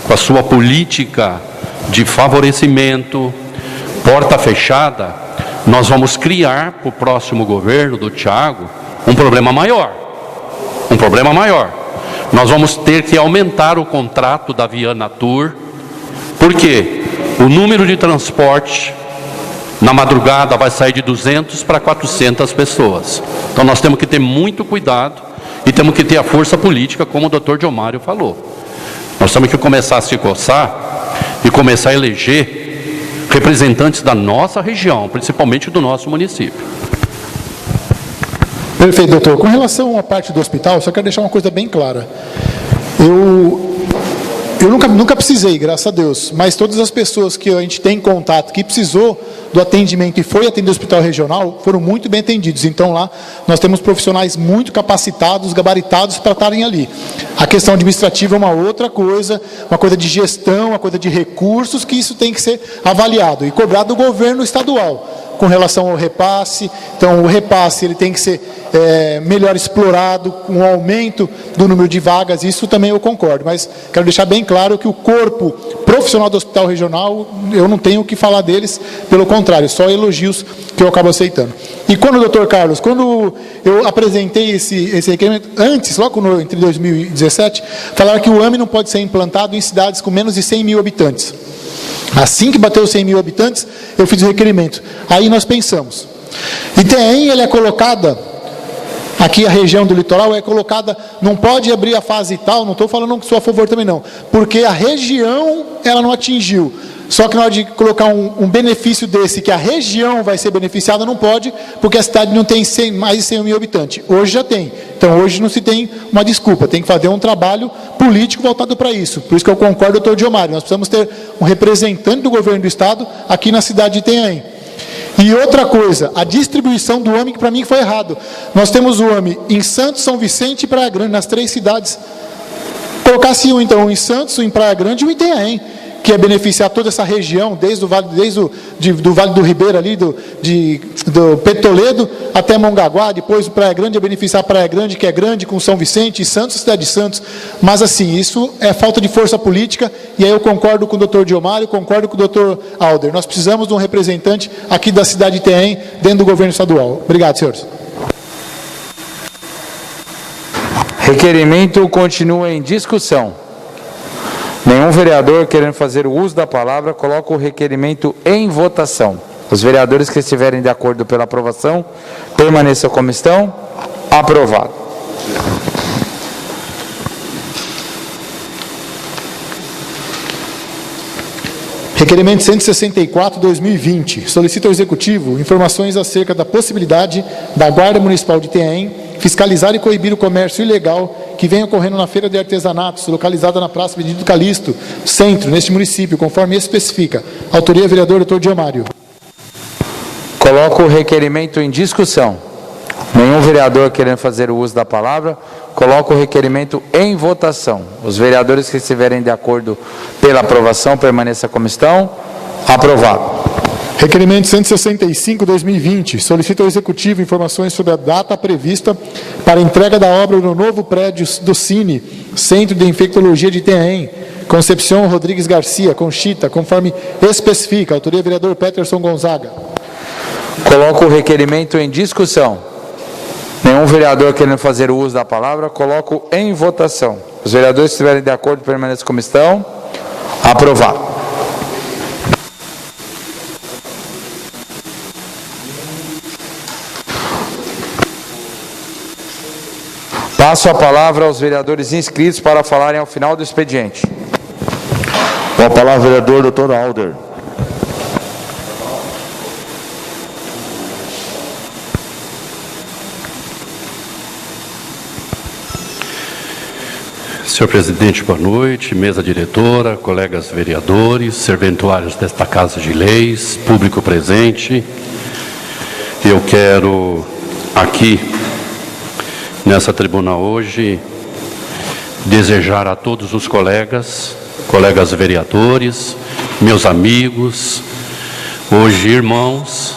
com a sua política de favorecimento, porta fechada, nós vamos criar para o próximo governo do Thiago um problema maior. Nós vamos ter que aumentar o contrato da Viana Tour, porque o número de transporte na madrugada vai sair de 200 para 400 pessoas. Então nós temos que ter muito cuidado e temos que ter a força política, como o doutor Diomário falou. Nós temos que começar a se coçar e começar a eleger representantes da nossa região, principalmente do nosso município. Perfeito, doutor. Com relação à parte do hospital, só quero deixar uma coisa bem clara. Eu nunca precisei, graças a Deus, mas todas as pessoas que a gente tem em contato, que precisou, do atendimento e foi atender o hospital regional, foram muito bem atendidos. Então lá nós temos profissionais muito capacitados, gabaritados para estarem ali. A questão administrativa é uma outra coisa, uma coisa de gestão, uma coisa de recursos, que isso tem que ser avaliado e cobrado do governo estadual. Com relação ao repasse, então o repasse ele tem que ser melhor explorado, com o aumento do número de vagas, isso também eu concordo, mas quero deixar bem claro que o corpo profissional do Hospital Regional, eu não tenho o que falar deles, pelo contrário, só elogios que eu acabo aceitando. E quando, doutor Carlos, quando eu apresentei esse requerimento, antes, logo entre 2017, falaram que o AME não pode ser implantado em cidades com menos de 100 mil habitantes. Assim que bateu 100 mil habitantes, eu fiz o requerimento. Aí nós pensamos. Itanhaém, ela é colocada, aqui a região do litoral é colocada, não pode abrir a fase tal, não estou falando que sou a favor também não, porque a região, ela não atingiu. Só que na hora de colocar um benefício desse, que a região vai ser beneficiada, não pode, porque a cidade não tem mais de 100 mil habitantes. Hoje já tem. Então, hoje não se tem uma desculpa. Tem que fazer um trabalho político voltado para isso. Por isso que eu concordo, doutor Diomário. Nós precisamos ter um representante do governo do Estado aqui na cidade de Itanhaém. E outra coisa, a distribuição do AME, que para mim foi errado. Nós temos o AME em Santos, São Vicente e Praia Grande, nas 3 cidades. Colocasse um, então, em Santos, em Praia Grande e em Itanhaém, que é beneficiar toda essa região, desde o Vale do Ribeira ali, do Petoledo até Mongaguá, depois o Praia Grande é beneficiar a Praia Grande, que é grande, com São Vicente, e Santos, cidade de Santos. Mas assim, isso é falta de força política, e aí eu concordo com o doutor Diomário, concordo com o doutor Alder. Nós precisamos de um representante aqui da cidade de Itanhaém, dentro do governo estadual. Obrigado, senhores. Requerimento continua em discussão. Nenhum vereador querendo fazer o uso da palavra, coloca o requerimento em votação. Os vereadores que estiverem de acordo pela aprovação, permaneçam como estão. Aprovado. Requerimento 164/2020. Solicita ao Executivo informações acerca da possibilidade da Guarda Municipal de Itanhaém fiscalizar e coibir o comércio ilegal que vem ocorrendo na Feira de Artesanatos, localizada na Praça Benedito Calixto, centro, neste município, conforme especifica. Autoria, vereador doutor Diomário. Coloco o requerimento em discussão. Nenhum vereador querendo fazer o uso da palavra, coloco o requerimento em votação. Os vereadores que estiverem de acordo pela aprovação, permaneça como estão. Aprovado. Requerimento 165/2020. Solicita ao Executivo informações sobre a data prevista para a entrega da obra no novo prédio do Cine, Centro de Infectologia de Itanhaém, Concepção Rodrigues Garcia, Conchita, conforme especifica. Autoria, vereador Peterson Gonzaga. Coloco o requerimento em discussão. Nenhum vereador querendo fazer o uso da palavra, coloco em votação. Os vereadores que estiverem de acordo, permaneçam como estão. Aprovado. Passo a palavra aos vereadores inscritos para falarem ao final do expediente. Com a palavra, vereador doutor Alder. Senhor presidente, boa noite, mesa diretora, colegas vereadores, serventuários desta Casa de Leis, público presente. Eu quero aqui, nessa tribuna hoje, desejar a todos os colegas vereadores, meus amigos, hoje irmãos,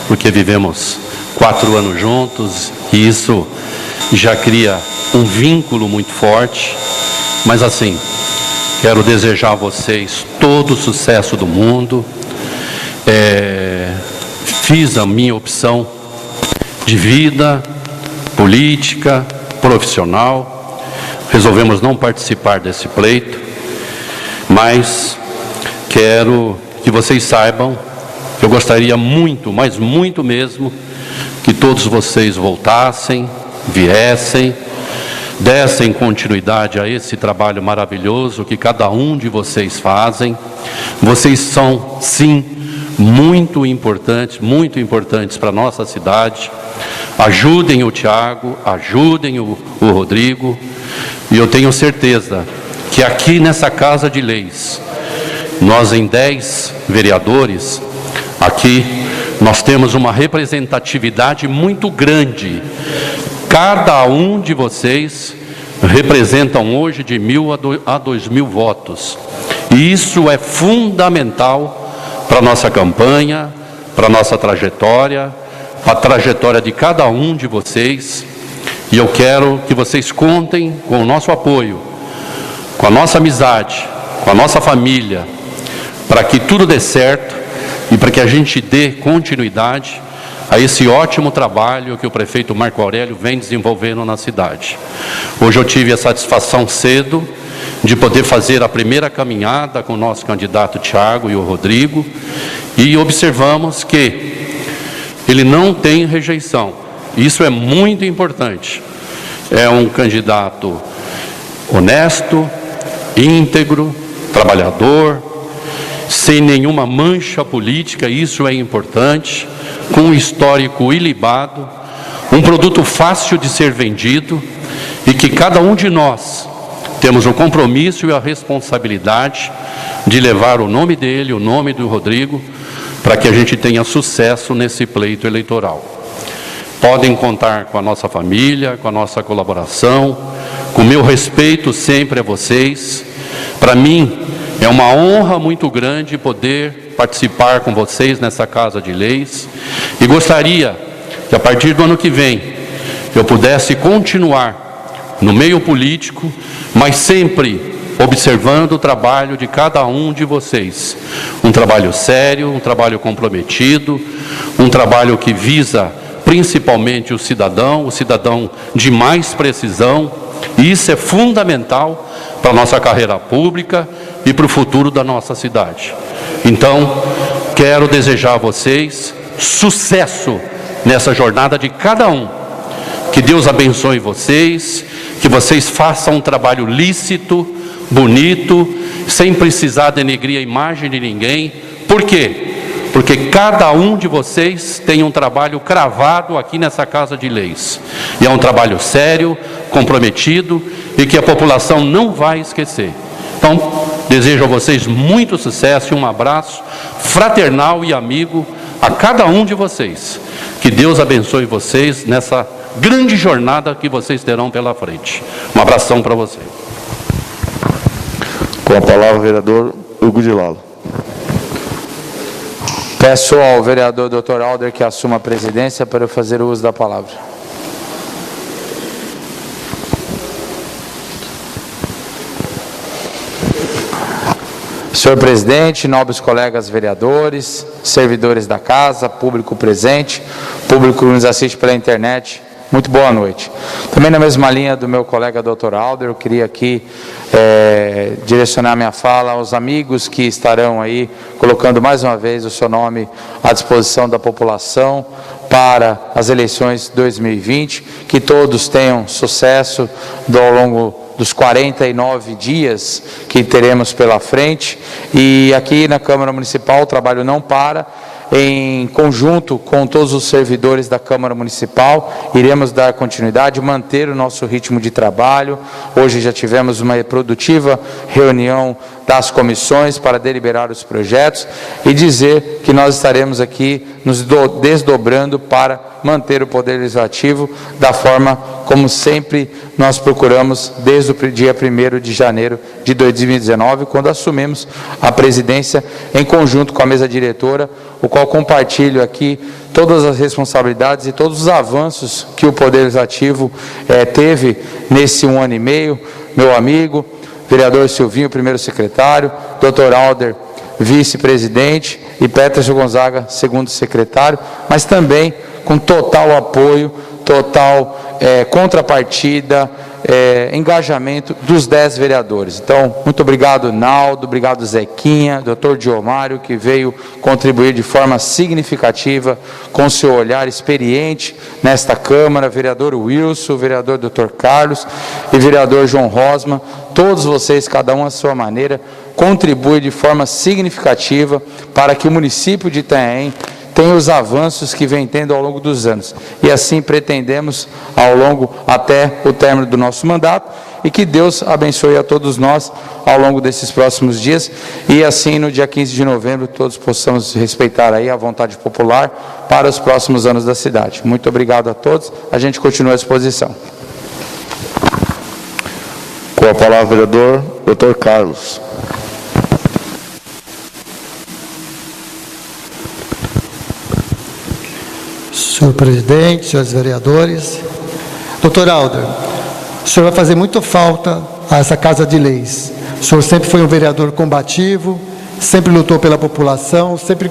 porque vivemos 4 anos juntos e isso já cria um vínculo muito forte. Mas assim, quero desejar a vocês todo o sucesso do mundo. Fiz a minha opção de vida, política, profissional. Resolvemos não participar desse pleito, mas quero que vocês saibam, eu gostaria muito, mas muito mesmo, que todos vocês voltassem, viessem, dessem continuidade a esse trabalho maravilhoso que cada um de vocês fazem. Vocês são, sim, muito importantes para a nossa cidade. Ajudem o Tiago, ajudem o Rodrigo, e eu tenho certeza que aqui nessa Casa de Leis, nós em 10 vereadores, Aqui nós temos uma representatividade muito grande. Cada um de vocês representam hoje de 1.000 a 2.000 votos. E isso é fundamental para a nossa campanha, para a nossa trajetória, a trajetória de cada um de vocês. E eu quero que vocês contem com o nosso apoio, com a nossa amizade, com a nossa família, para que tudo dê certo e para que a gente dê continuidade a esse ótimo trabalho que o prefeito Marco Aurélio vem desenvolvendo na cidade. Hoje eu tive a satisfação cedo de poder fazer a primeira caminhada com o nosso candidato Thiago e o Rodrigo, e observamos que ele não tem rejeição. Isso é muito importante. É um candidato honesto, íntegro, trabalhador, sem nenhuma mancha política, isso é importante, com um histórico ilibado, um produto fácil de ser vendido, e que cada um de nós temos o compromisso e a responsabilidade de levar o nome dele, o nome do Rodrigo, para que a gente tenha sucesso nesse pleito eleitoral. Podem contar com a nossa família, com a nossa colaboração, com o meu respeito sempre a vocês. Para mim, é uma honra muito grande poder participar com vocês nessa Casa de Leis, e gostaria que a partir do ano que vem eu pudesse continuar no meio político, mas sempre observando o trabalho de cada um de vocês. Um trabalho sério, um trabalho comprometido, um trabalho que visa principalmente o cidadão de mais precisão, e isso é fundamental para a nossa carreira pública e para o futuro da nossa cidade. Então, quero desejar a vocês sucesso nessa jornada de cada um. Que Deus abençoe vocês, que vocês façam um trabalho lícito, bonito, sem precisar denegrir a imagem de ninguém. Por quê? Porque cada um de vocês tem um trabalho cravado aqui nessa Casa de Leis. E é um trabalho sério, comprometido, e que a população não vai esquecer. Então, desejo a vocês muito sucesso e um abraço fraternal e amigo a cada um de vocês. Que Deus abençoe vocês nessa grande jornada que vocês terão pela frente. Um abração para vocês. Com a palavra o vereador Hugo de Lalo. Peço ao vereador Dr. Alder que assuma a presidência para eu fazer o uso da palavra. Senhor presidente, nobres colegas vereadores, servidores da casa, público presente, público que nos assiste pela internet, muito boa noite. Também na mesma linha do meu colega Dr. Alder, eu queria aqui direcionar minha fala aos amigos que estarão aí colocando mais uma vez o seu nome à disposição da população para as eleições 2020, que todos tenham sucesso ao longo dos 49 dias que teremos pela frente. E aqui na Câmara Municipal o trabalho não para. Em conjunto com todos os servidores da Câmara Municipal, iremos dar continuidade, manter o nosso ritmo de trabalho. Hoje já tivemos uma produtiva reunião das comissões para deliberar os projetos e dizer que nós estaremos aqui nos desdobrando para manter o Poder Legislativo da forma como sempre nós procuramos desde o dia 1º de janeiro de 2019, quando assumimos a presidência em conjunto com a mesa diretora, o qual compartilho aqui todas as responsabilidades e todos os avanços que o Poder Legislativo teve nesse 1 ano e meio. Meu amigo, vereador Silvinho, primeiro secretário, Dr. Alder, vice-presidente, e Peterson Gonzaga, segundo secretário, mas também com total apoio, total contrapartida, engajamento dos 10 vereadores. Então, muito obrigado, Naldo, obrigado, Zequinha, doutor Diomário, que veio contribuir de forma significativa com seu olhar experiente nesta Câmara, vereador Wilson, vereador Dr. Carlos e vereador João Rosman. Todos vocês, cada um à sua maneira, contribuem de forma significativa para que o município de Itanhaém tem os avanços que vem tendo ao longo dos anos. E assim pretendemos ao longo até o término do nosso mandato. e que Deus abençoe a todos nós ao longo desses próximos dias e assim no dia 15 de novembro todos possamos respeitar aí a vontade popular para os próximos anos da cidade. Muito obrigado a todos, a gente continua à disposição. Com a palavra, vereador Dr. Carlos. Senhor presidente, senhores vereadores, doutor Alder, o senhor vai fazer muita falta a essa Casa de Leis. O senhor sempre foi um vereador combativo, sempre lutou pela população, sempre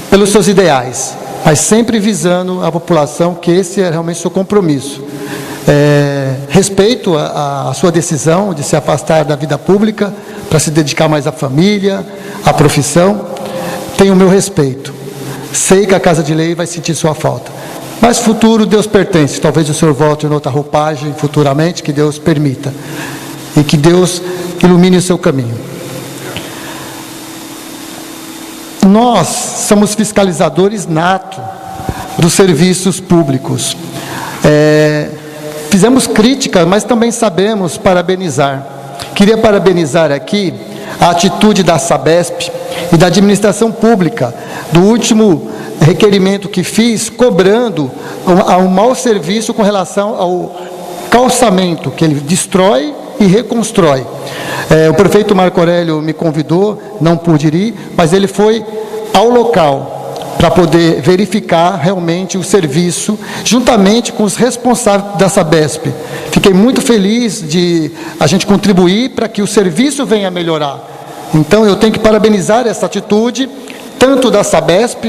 pelos seus ideais, mas sempre visando a população, que esse é realmente o seu compromisso. Respeito a sua decisão de se afastar da vida pública para se dedicar mais à família, à profissão. Tenho o meu respeito. Sei que a Casa de Lei vai sentir sua falta. Mas futuro Deus pertence. Talvez o senhor volte em outra roupagem futuramente, que Deus permita. E que Deus ilumine o seu caminho. Nós somos fiscalizadores natos dos serviços públicos. Fizemos crítica, mas também sabemos parabenizar. Queria parabenizar aqui a atitude da Sabesp e da administração pública, do último requerimento que fiz, cobrando um mau serviço com relação ao calçamento, que ele destrói e reconstrói. O prefeito Marco Aurélio me convidou, não pude ir, mas ele foi ao local para poder verificar realmente o serviço, juntamente com os responsáveis da Sabesp. Fiquei muito feliz de a gente contribuir para que o serviço venha a melhorar. Então, eu tenho que parabenizar essa atitude, tanto da Sabesp,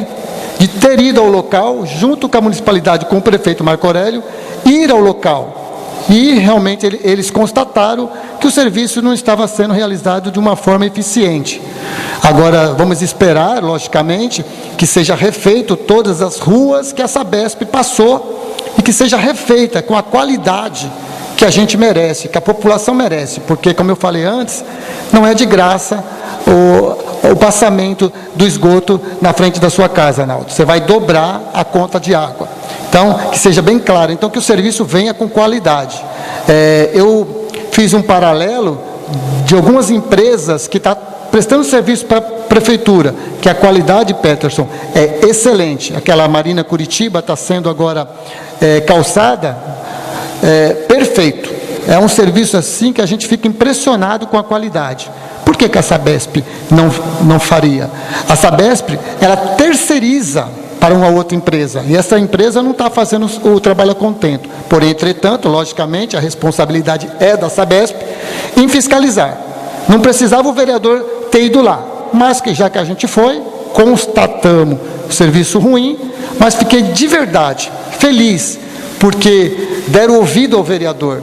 de ter ido ao local, junto com a municipalidade, com o prefeito Marco Aurélio, ir ao local. E, realmente, eles constataram que o serviço não estava sendo realizado de uma forma eficiente. Agora, vamos esperar, logicamente, que seja refeito todas as ruas que a Sabesp passou e que seja refeita com a qualidade que a gente merece, que a população merece, porque, como eu falei antes, não é de graça o passamento do esgoto na frente da sua casa, Arnaldo. Você vai dobrar a conta de água. Então, que seja bem claro, então que o serviço venha com qualidade. Eu fiz um paralelo de algumas empresas que estão prestando serviço para a prefeitura, que a qualidade, Peterson, é excelente. Aquela Marina Curitiba está sendo agora calçada, perfeito. É um serviço assim que a gente fica impressionado com a qualidade. Por que a Sabesp não faria? A Sabesp, ela terceiriza para uma outra empresa, e essa empresa não está fazendo o trabalho a contento. Porém, entretanto, logicamente, a responsabilidade é da Sabesp em fiscalizar. Não precisava o vereador ter ido lá, mas que já que a gente foi, constatamos o serviço ruim, mas fiquei de verdade feliz, porque deram ouvido ao vereador.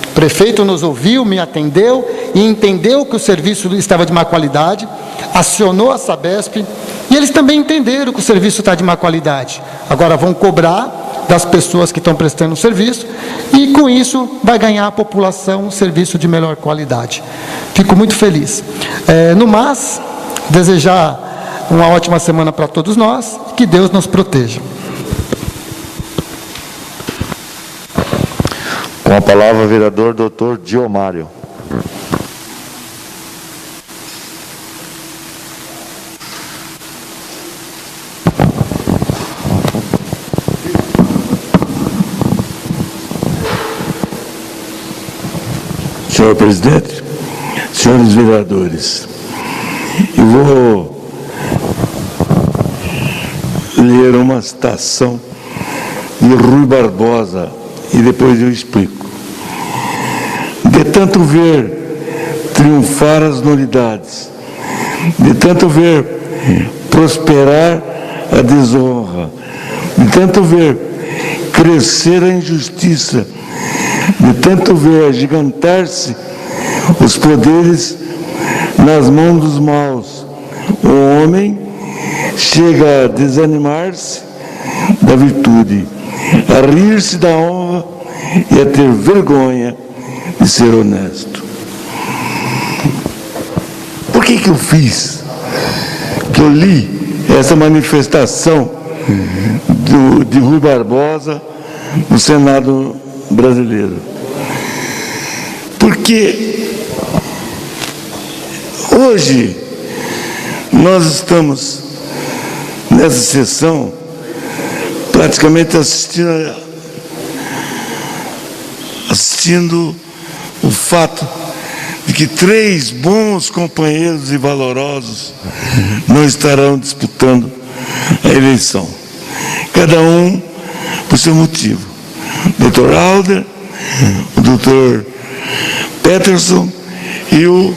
O prefeito nos ouviu, me atendeu e entendeu que o serviço estava de má qualidade, acionou a Sabesp e eles também entenderam que o serviço está de má qualidade. Agora vão cobrar das pessoas que estão prestando o serviço e com isso vai ganhar a população um serviço de melhor qualidade. Fico muito feliz. No mais, desejar uma ótima semana para todos nós, que Deus nos proteja. Com a palavra, o vereador Dr. Diomário. Senhor presidente, senhores vereadores, eu vou ler uma citação de Rui Barbosa e depois eu explico. De tanto ver triunfar as nulidades, de tanto ver prosperar a desonra, de tanto ver crescer a injustiça, de tanto ver agigantar-se os poderes nas mãos dos maus, o homem chega a desanimar-se da virtude, a rir-se da honra e a ter vergonha de ser honesto. Por que eu fiz? Que eu li essa manifestação de Rui Barbosa no Senado brasileiro. Porque hoje nós estamos nessa sessão praticamente assistindo o fato de que 3 bons companheiros e valorosos não estarão disputando a eleição, cada um por seu motivo. O Dr. Alder, o Dr. Peterson e o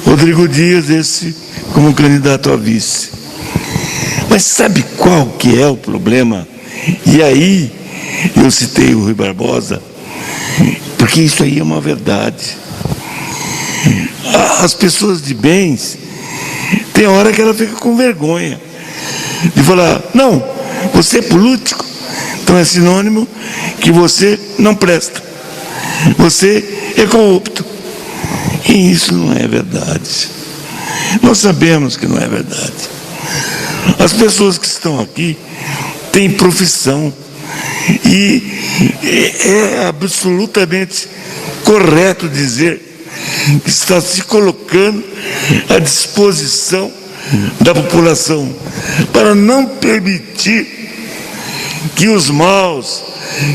Rodrigo Dias, esse como candidato a vice. Mas sabe qual que é o problema? E aí eu citei o Rui Barbosa, porque isso aí é uma verdade. As pessoas de bens, tem hora que ela fica com vergonha de falar, não, você é político, então é sinônimo que você não presta, você é corrupto. E isso não é verdade. Nós sabemos que não é verdade. As pessoas que estão aqui têm profissão e é absolutamente correto dizer que está se colocando à disposição da população para não permitir que os maus,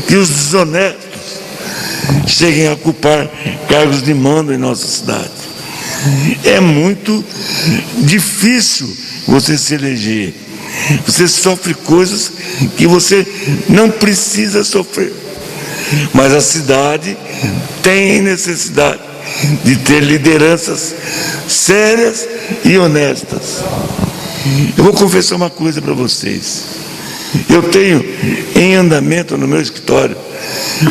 que os desonestos cheguem a ocupar cargos de mando em nossa cidade. É muito difícil você se eleger. Você sofre coisas que você não precisa sofrer. Mas a cidade tem necessidade de ter lideranças sérias e honestas. Eu vou confessar uma coisa para vocês. Eu tenho em andamento no meu escritório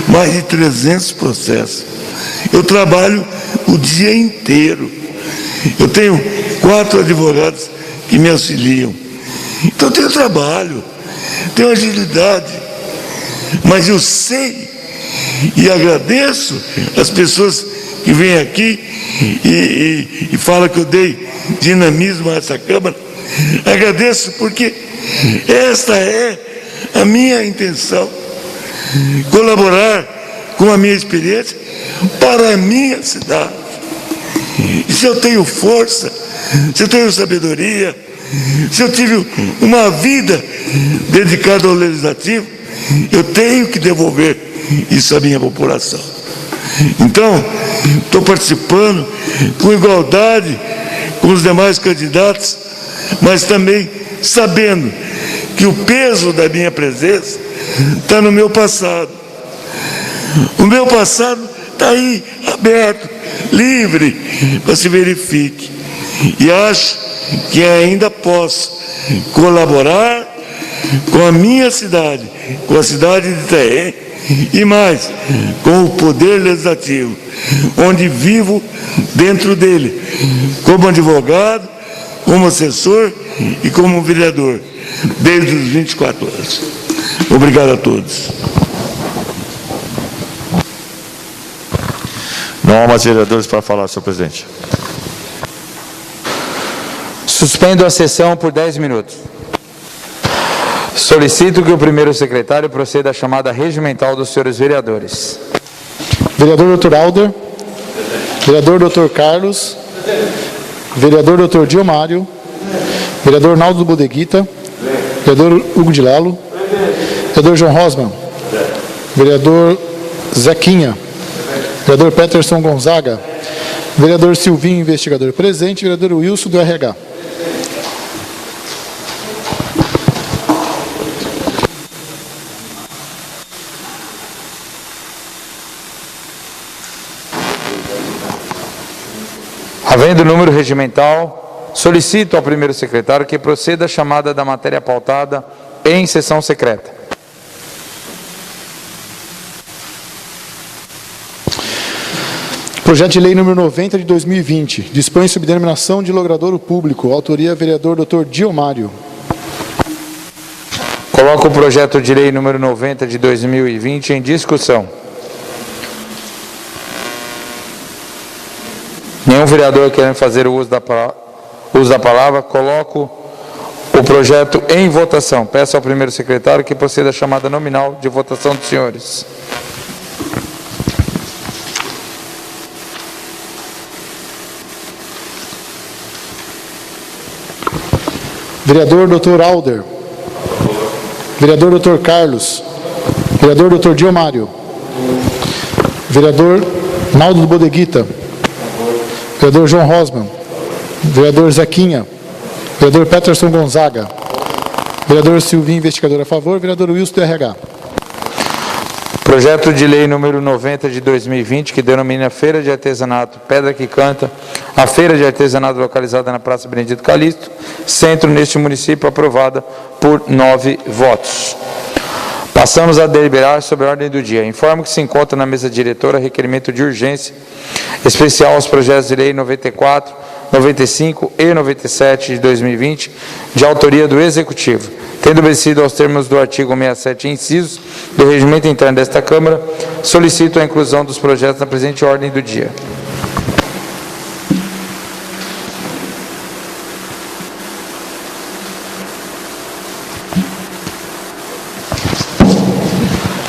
mais de 300 processos. Eu trabalho o dia inteiro. Eu tenho 4 advogados que me auxiliam. Então eu tenho trabalho, tenho agilidade. Mas eu sei e agradeço as pessoas que vêm aqui e falam que eu dei dinamismo a essa Câmara. Agradeço porque esta é a minha intenção, colaborar com a minha experiência para a minha cidade. E se eu tenho força, se eu tenho sabedoria, se eu tive uma vida dedicada ao legislativo, eu tenho que devolver isso à minha população. Então, estou participando com igualdade com os demais candidatos, mas também sabendo que o peso da minha presença está no meu passado. O meu passado está aí, aberto, livre, para se verifique. E acho que ainda posso colaborar com a minha cidade, com a cidade de Itaém, e mais, com o Poder Legislativo, onde vivo dentro dele, como advogado, como assessor e como vereador, desde os 24 anos. Obrigado a todos. Não há mais vereadores para falar, senhor presidente. Suspendo a sessão por 10 minutos. Solicito que o primeiro secretário proceda à chamada regimental dos senhores vereadores. Vereador Dr. Alder. Vereador Dr. Carlos. Vereador Dr. Diomário. Vereador Naldo Bodeguita. Vereador Hugo de Lalo. Vereador João Rosman. Vereador Zequinha. Vereador Peterson Gonzaga. Vereador Silvinho, investigador presente. Vereador Wilson, do RH. Havendo número regimental, solicito ao primeiro secretário que proceda à chamada da matéria pautada em sessão secreta. Projeto de lei número 90 de 2020, dispõe sobre denominação de logradouro público, autoria vereador Dr. Diomário. Coloco o projeto de lei número 90 de 2020 em discussão. Nenhum vereador querendo fazer o uso da palavra, coloco o projeto em votação. Peço ao primeiro secretário que proceda à chamada nominal de votação dos senhores. Vereador Dr. Alder. Vereador Dr. Carlos. Vereador Dr. Diomário. Vereador Naldo do Bodeguita. Vereador João Rosman. Vereador Zequinha. Vereador Peterson Gonzaga. Vereador Silvinho, investigador a favor. Vereador Wilson, do RH. Projeto de lei número 90 de 2020, que denomina Feira de Artesanato Pedra que Canta, a feira de artesanato localizada na Praça Benedito Calixto, centro neste município, aprovada por 9 votos. Passamos a deliberar sobre a ordem do dia. Informo que se encontra na mesa diretora requerimento de urgência especial aos projetos de lei 94, 95 e 97 de 2020, de autoria do Executivo. Tendo obedecido aos termos do artigo 67, incisos, do Regimento Interno desta Câmara, solicito a inclusão dos projetos na presente ordem do dia.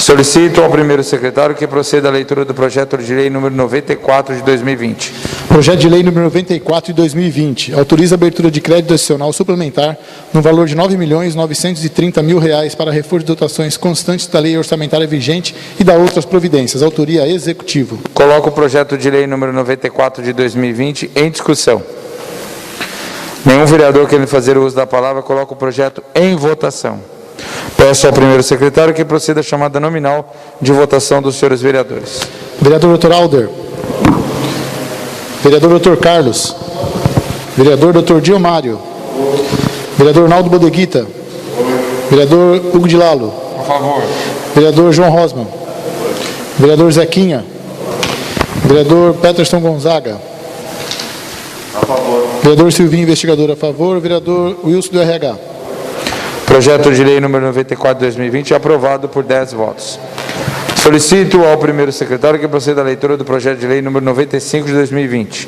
Solicito ao primeiro secretário que proceda à leitura do projeto de lei número 94 de 2020. Projeto de lei número 94 de 2020. Autoriza a abertura de crédito adicional suplementar no valor de R$ 9.930.000 para reforço de dotações constantes da lei orçamentária vigente e da outras providências. Autoria Executivo. Coloco o projeto de lei número 94 de 2020 em discussão. Nenhum vereador querendo fazer uso da palavra, coloco o projeto em votação. Peço ao primeiro secretário que proceda a chamada nominal de votação dos senhores vereadores. Vereador Dr. Alder. Vereador Dr. Carlos. Vereador Dr. Diomário. Vereador Naldo Bodeguita. Vereador Hugo de Lalo. A favor. Vereador João Rosman. Vereador Zequinha. Vereador Peterson Gonzaga. A favor. Vereador Silvinho, investigador a favor. Vereador Wilson, do RH. Projeto de lei número 94 de 2020 aprovado por 10 votos. Solicito ao primeiro secretário que proceda à leitura do projeto de lei número 95 de 2020.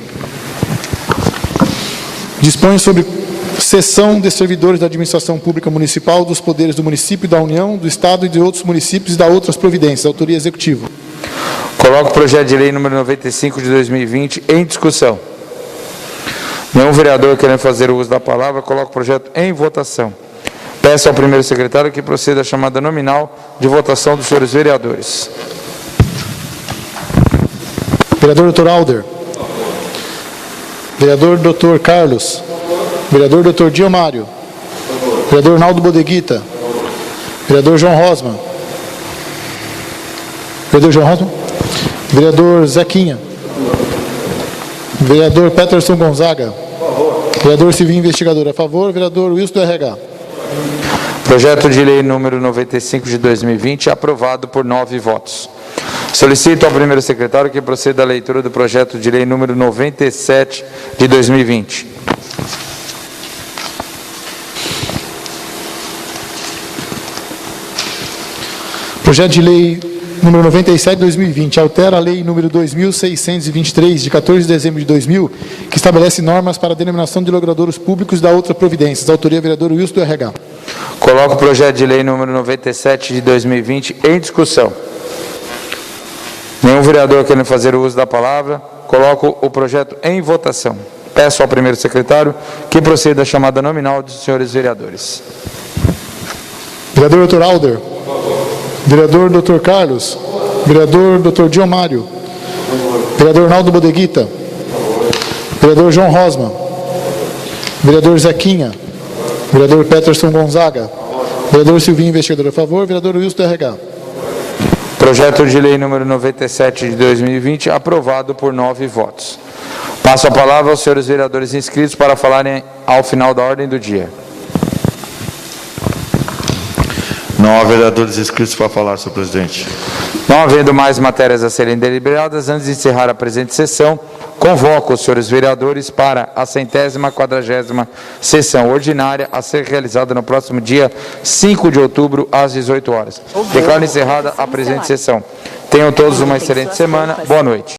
Dispõe sobre cessão de servidores da administração pública municipal, dos poderes do município, da União, do Estado e de outros municípios e da outras providências. Autoria Executivo. Coloco o projeto de lei número 95 de 2020 em discussão. Nenhum vereador querendo fazer o uso da palavra, coloco o projeto em votação. Peço ao primeiro secretário que proceda à chamada nominal de votação dos senhores vereadores. Vereador Dr. Alder. Vereador Dr. Carlos. Vereador Dr. Diomário. Vereador Naldo Bodeguita. Vereador João Rosman. Vereador João Rosman. Vereador Zequinha. Vereador Peterson Gonzaga. Vereador Silvinho, investigador a favor. Vereador Wilson, do RH. Projeto de lei número 95 de 2020 aprovado por 9 votos. Solicito ao primeiro secretário que proceda à leitura do projeto de lei número 97 de 2020. Projeto de lei número 97 de 2020 altera a lei número 2.623 de 14 de dezembro de 2000, que estabelece normas para a denominação de logradouros públicos da outra providências. Autoria vereador Wilson, do RH. Coloco o projeto de lei número 97 de 2020 em discussão. Nenhum vereador querendo fazer o uso da palavra, coloco o projeto em votação. Peço ao primeiro secretário que proceda à chamada nominal dos senhores vereadores. Vereador Dr. Alder. Vereador Dr. Carlos. Vereador Dr. Diomário. Vereador Naldo Bodeguita. Vereador João Rosman. Vereador Zequinha. Vereador Peterson Gonzaga. Vereador Silvinho, investigador a favor. Vereador Wilson, do RH. Projeto de lei número 97 de 2020 aprovado por 9 votos. Passo a palavra aos senhores vereadores inscritos para falarem ao final da ordem do dia. Não há vereadores inscritos para falar, senhor presidente. Não havendo mais matérias a serem deliberadas, antes de encerrar a presente sessão, convoco os senhores vereadores para a 140ª sessão ordinária a ser realizada no próximo dia 5 de outubro, às 18 horas. Declaro encerrada a presente sessão. Tenham todos uma excelente semana. Boa noite.